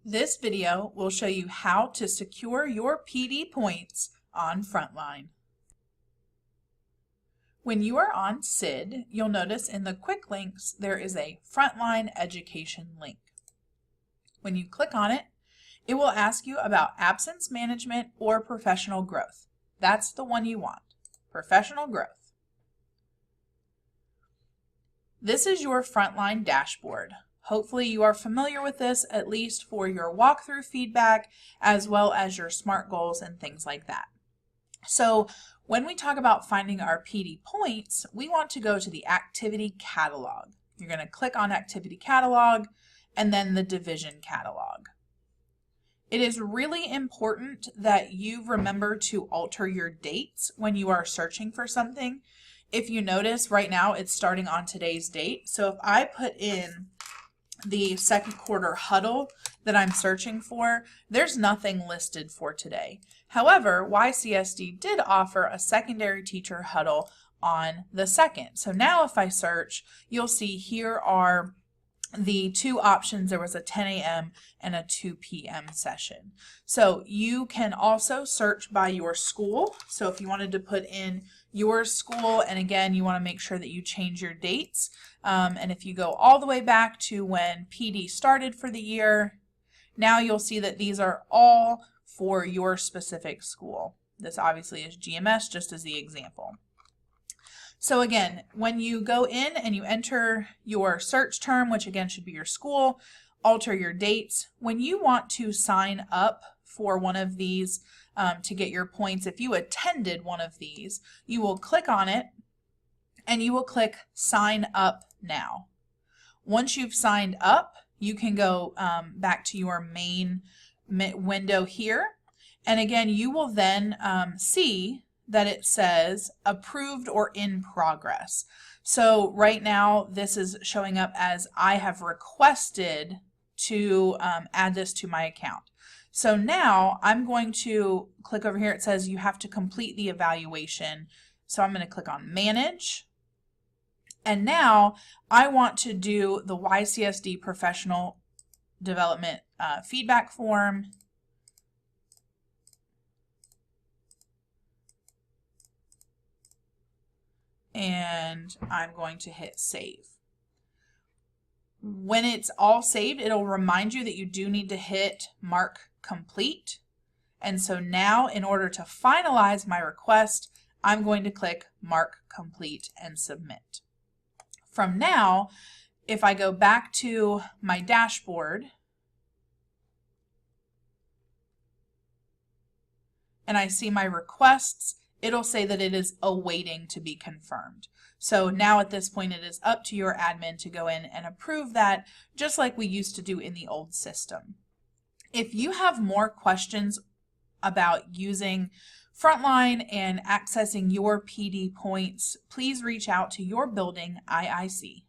This video will show you how to secure your PD points on Frontline. When you are on SID, you'll notice in the quick links there is a Frontline Education link. When you click on it, it will ask you about absence management or professional growth. That's the one you want, professional growth. This is your Frontline Dashboard. Hopefully you are familiar with this, at least for your walkthrough feedback, as well as your SMART goals and things like that. So when we talk about finding our PD points, we want to go to the activity catalog. You're going to click on activity catalog and then the division catalog. It is really important that you remember to alter your dates when you are searching for something. If you notice right now it's starting on today's date. So if I put in the second quarter huddle that I'm searching for, there's nothing listed for today. However, YCSD did offer a secondary teacher huddle on the 2nd. So now if I search, you'll see here are the two options. There was a 10 a.m. and a 2 p.m. session. So you can also search by your school. So if you wanted to put in your school, and again, you want to make sure that you change your dates. And if you go all the way back to when PD started for the year, now you'll see that these are all for your specific school. This obviously is GMS, just as the example. So again, when you go in and you enter your search term, which again should be your school, alter your dates. When you want to sign up for one of these to get your points, if you attended one of these, you will click on it and you will click Sign Up Now. Once you've signed up, you can go back to your main window here. And again, you will then see that it says approved or in progress. So right now this is showing up as I have requested to add this to my account. So now I'm going to click over here. It says you have to complete the evaluation. So I'm going to click on Manage. And now I want to do the YCSD Professional Development Feedback Form. And I'm going to hit Save. When it's all saved, it'll remind you that you do need to hit Mark Complete. And so now, in order to finalize my request, I'm going to click Mark Complete and Submit. From now, if I go back to my dashboard and I see my requests, it'll say that it is awaiting to be confirmed. So now at this point, it is up to your admin to go in and approve that, just like we used to do in the old system. If you have more questions about using Frontline and accessing your PD points, please reach out to your building IIC.